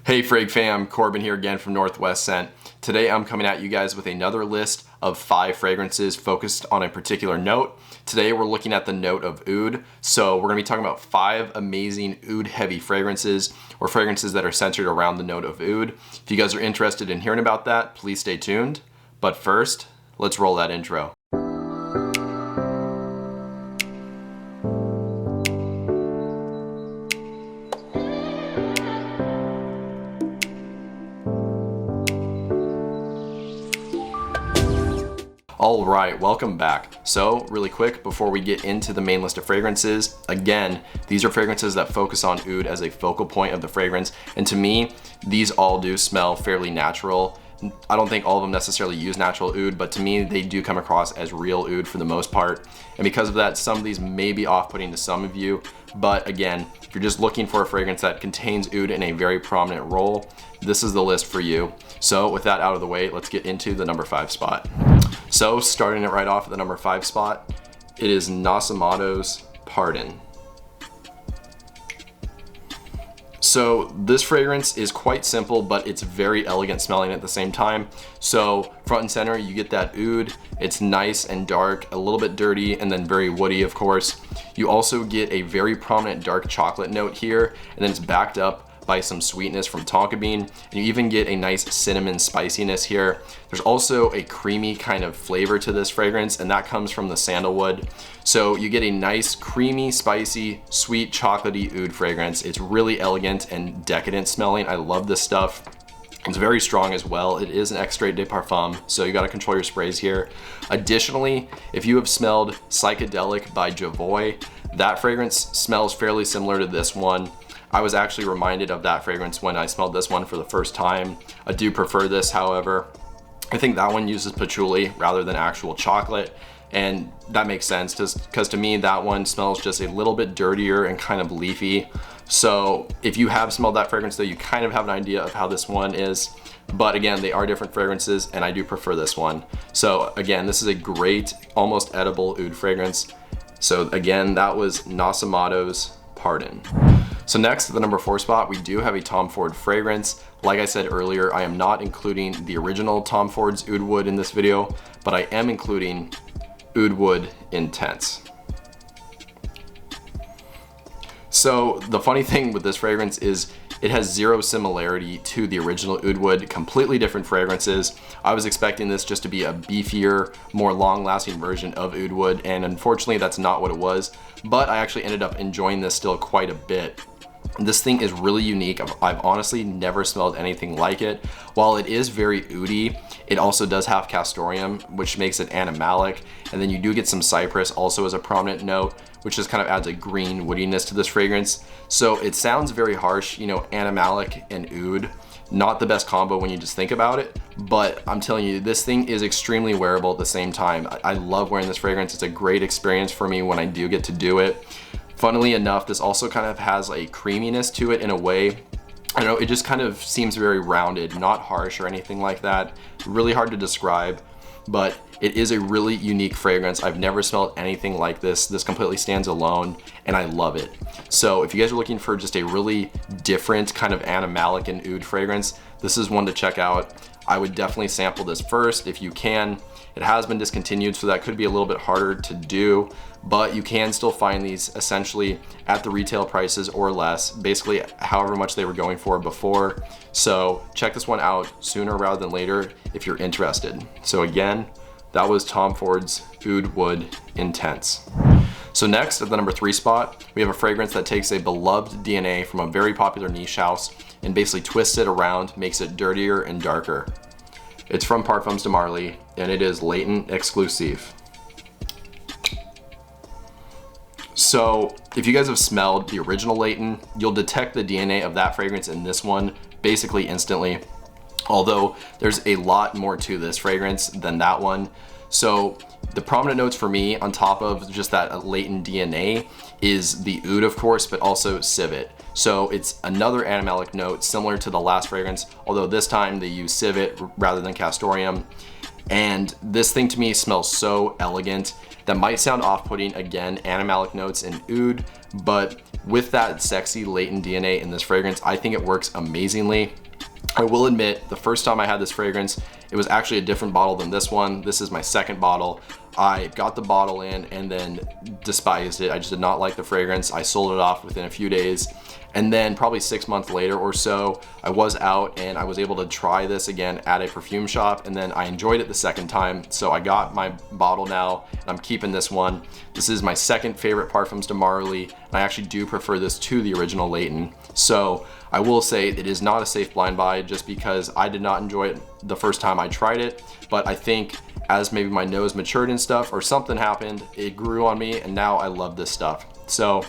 Hey Frag fam, Corbin here again from Northwest Scent. Today I'm coming at you guys with another list of 5 fragrances focused on a particular note. Today we're looking at the note of oud. So we're going to be talking about 5 amazing oud heavy fragrances or fragrances that are centered around the note of oud. If you guys are interested in hearing about that, please stay tuned. But first, let's roll that intro. Alright, welcome back. So, really quick, before we get into the main list of fragrances, again, these are fragrances that focus on oud as a focal point of the fragrance, and to me, these all do smell fairly natural. I don't think all of them necessarily use natural oud, but to me, they do come across as real oud for the most part, and because of that, some of these may be off-putting to some of you, but again, if you're just looking for a fragrance that contains oud in a very prominent role, this is the list for you. So, with that out of the way, let's get into the number 5 spot. So, starting it right off at the number 5 spot, it is Nasomatto Pardon. So this fragrance is quite simple, but it's very elegant smelling at the same time. So front and center, you get that oud. It's nice and dark, a little bit dirty, and then very woody, of course. You also get a very prominent dark chocolate note here, and then it's backed up by some sweetness from tonka bean, and you even get a nice cinnamon spiciness here. There's also a creamy kind of flavor to this fragrance, and that comes from the sandalwood. So you get a nice creamy, spicy, sweet, chocolatey oud fragrance. It's really elegant and decadent smelling. I love this stuff. It's very strong as well. It is an extrait de parfum, so you gotta control your sprays here. Additionally, if you have smelled Psychedelic by Javoy, that fragrance smells fairly similar to this one. I was actually reminded of that fragrance when I smelled this one for the first time. I do prefer this, however. I think that one uses patchouli rather than actual chocolate, and that makes sense because to me that one smells just a little bit dirtier and kind of leafy. So if you have smelled that fragrance though, you kind of have an idea of how this one is. But again, they are different fragrances and I do prefer this one. So again, this is a great, almost edible oud fragrance. So again, that was Nasomatto Pardon. So next, at the number 4 spot, we do have a Tom Ford fragrance. Like I said earlier, I am not including the original Tom Ford's Oud Wood in this video, but I am including Oud Wood Intense. So the funny thing with this fragrance is it has zero similarity to the original Oud Wood, completely different fragrances. I was expecting this just to be a beefier, more long-lasting version of Oud Wood, and unfortunately that's not what it was, but I actually ended up enjoying this still quite a bit. This thing is really unique. I've honestly never smelled anything like it. While it is very oudy, it also does have castoreum, which makes it animalic, and then you do get some cypress also as a prominent note, which just kind of adds a green woodiness to this fragrance. So it sounds very harsh, you know, animalic and oud. Not the best combo when you just think about it, but I'm telling you, this thing is extremely wearable at the same time. I love wearing this fragrance. It's a great experience for me when I do get to do it. Funnily enough, this also kind of has a creaminess to it in a way. I don't know, it just kind of seems very rounded, not harsh or anything like that. Really hard to describe, but it is a really unique fragrance. I've never smelled anything like this. This completely stands alone, and I love it. So if you guys are looking for just a really different kind of animalic and oud fragrance, this is one to check out. I would definitely sample this first if you can. It has been discontinued, so that could be a little bit harder to do, but you can still find these essentially at the retail prices or less, basically however much they were going for before. So check this one out sooner rather than later if you're interested. So again, that was Tom Ford's Oud Wood Intense. So next, at the number 3 spot, we have a fragrance that takes a beloved DNA from a very popular niche house and basically twists it around, makes it dirtier and darker. It's from Parfums de Marly, and it is Layton Exclusif. So if you guys have smelled the original Layton, you'll detect the DNA of that fragrance in this one basically instantly. Although there's a lot more to this fragrance than that one. So the prominent notes for me on top of just that Layton DNA is the oud, of course, but also civet. So it's another animalic note similar to the last fragrance, although this time they use civet rather than castoreum. And this thing to me smells so elegant. That might sound off-putting, again, animalic notes in oud, but with that sexy latent DNA in this fragrance, I think it works amazingly. I will admit, the first time I had this fragrance, it was actually a different bottle than this one. This is my second bottle. I got the bottle in and then despised it. I just did not like the fragrance. I sold it off within a few days. And then probably 6 months later or so, I was out and I was able to try this again at a perfume shop, and then I enjoyed it the second time. So I got my bottle now and I'm keeping this one. This is my second favorite Parfums de Marly, and I actually do prefer this to the original Layton. So I will say it is not a safe blind buy just because I did not enjoy it the first time I tried it, but I think as maybe my nose matured and stuff or something happened, it grew on me and now I love this stuff. So,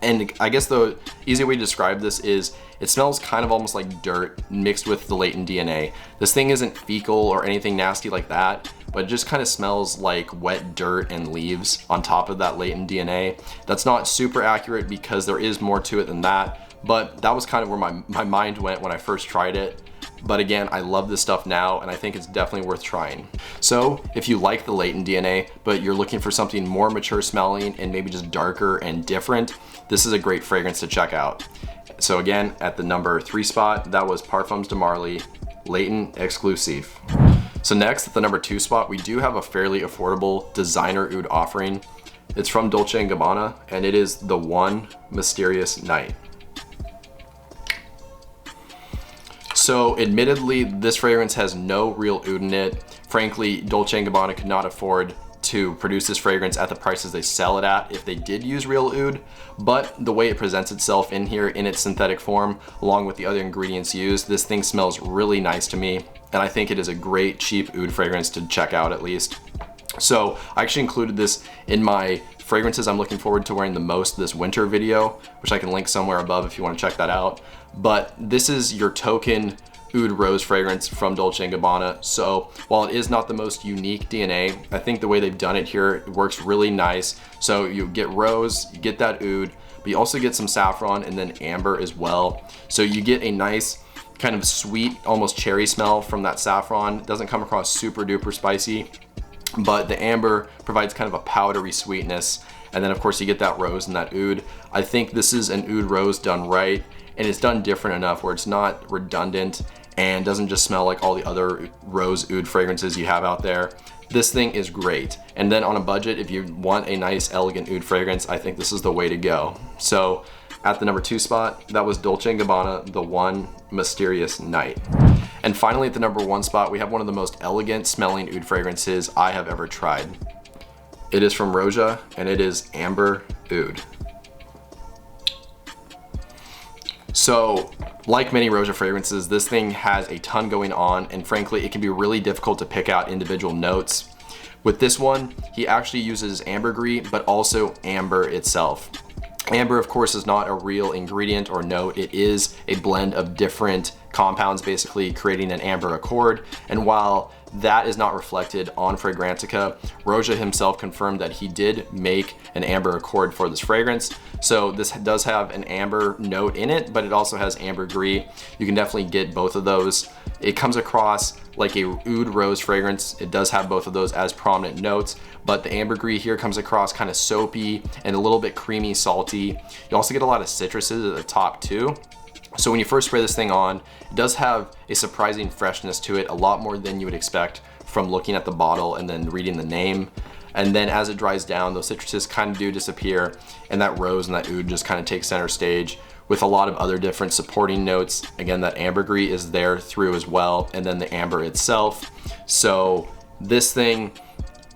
and I guess the easy way to describe this is it smells kind of almost like dirt mixed with the latent DNA. This thing isn't fecal or anything nasty like that, but it just kind of smells like wet dirt and leaves on top of that latent DNA. That's not super accurate because there is more to it than that, but that was kind of where my mind went when I first tried it. But again, I love this stuff now and I think it's definitely worth trying. So if you like the latent DNA, but you're looking for something more mature smelling and maybe just darker and different, this is a great fragrance to check out. So again, at the number 3 spot, that was Parfums de Marly Layton Exclusif. So next, at the number 2 spot, we do have a fairly affordable designer oud offering. It's from Dolce & Gabbana, and it is the One Mysterious Night. So admittedly, this fragrance has no real oud in it. Frankly, Dolce & Gabbana could not afford to produce this fragrance at the prices they sell it at if they did use real oud, but the way it presents itself in here in its synthetic form, along with the other ingredients used, this thing smells really nice to me, and I think it is a great cheap oud fragrance to check out at least. So I actually included this in my fragrances I'm looking forward to wearing the most this winter video, which I can link somewhere above if you want to check that out. But this is your token oud rose fragrance from Dolce & Gabbana. So while it is not the most unique DNA, I think the way they've done it here, it works really nice. So you get rose, you get that oud, but you also get some saffron and then amber as well. So you get a nice kind of sweet, almost cherry smell from that saffron. It doesn't come across super duper spicy, but the amber provides kind of a powdery sweetness. And then of course you get that rose and that oud. I think this is an oud rose done right, and it's done different enough where it's not redundant and doesn't just smell like all the other rose oud fragrances you have out there. This thing is great. And then on a budget, if you want a nice elegant oud fragrance, I think this is the way to go. So at the number 2 spot, that was Dolce & Gabbana, the One Mysterious Night. And finally at the number 1 spot, we have one of the most elegant smelling oud fragrances I have ever tried. It is from Roja, and it is Amber Oud. So, like many Roja fragrances, this thing has a ton going on, and frankly, it can be really difficult to pick out individual notes. With this one, he actually uses ambergris, but also amber itself. Amber, of course, is not a real ingredient or note. It is a blend of different compounds, basically creating an amber accord. And while that is not reflected on Fragrantica, Roja himself confirmed that he did make an amber accord for this fragrance. So this does have an amber note in it, but it also has ambergris. You can definitely get both of those. It comes across like a oud rose fragrance. It does have both of those as prominent notes, but the ambergris here comes across kind of soapy and a little bit creamy, salty. You also get a lot of citruses at the top too. So when you first spray this thing on, it does have a surprising freshness to it, a lot more than you would expect from looking at the bottle and then reading the name. And then as it dries down, those citruses kind of do disappear, and that rose and that oud just kind of takes center stage with a lot of other different supporting notes. Again, that ambergris is there through as well, and then the amber itself. So this thing,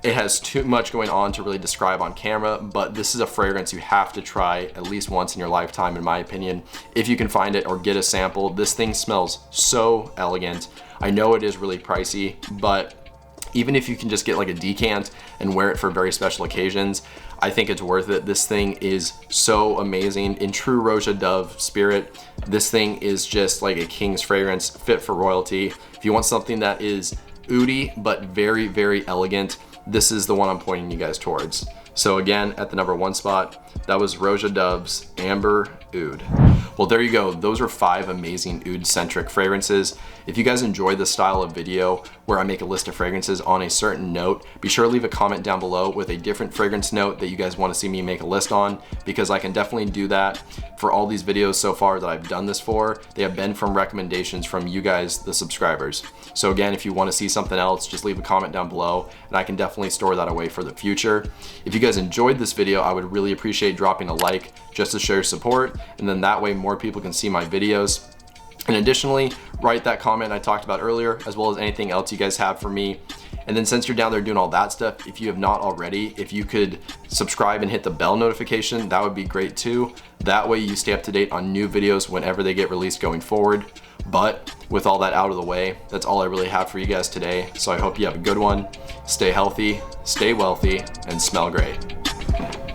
it has too much going on to really describe on camera, but this is a fragrance you have to try at least once in your lifetime, in my opinion. If you can find it or get a sample, this thing smells so elegant. I know it is really pricey, but even if you can just get like a decant and wear it for very special occasions, I think it's worth it. This thing is so amazing. In true Roja Dove spirit, this thing is just like a king's fragrance, fit for royalty. If you want something that is oudy but very, very elegant, this is the one I'm pointing you guys towards. So again, at the number 1 spot, that was Roja Dove's Amber Oud. Well, there you go. Those are 5 amazing oud-centric fragrances. If you guys enjoy this style of video where I make a list of fragrances on a certain note, be sure to leave a comment down below with a different fragrance note that you guys want to see me make a list on, because I can definitely do that. For all these videos so far that I've done this for, they have been from recommendations from you guys, the subscribers. So again, if you want to see something else, just leave a comment down below and I can definitely store that away for the future. If you guys enjoyed this video, I would really appreciate dropping a like just to show your support, and then that way more people can see my videos. And additionally, write that comment I talked about earlier, as well as anything else you guys have for me. And then since you're down there doing all that stuff, if you have not already, if you could subscribe and hit the bell notification, that would be great too. That way you stay up to date on new videos whenever they get released going forward. But with all that out of the way, that's all I really have for you guys today. So I hope you have a good one. Stay healthy, stay wealthy, and smell great.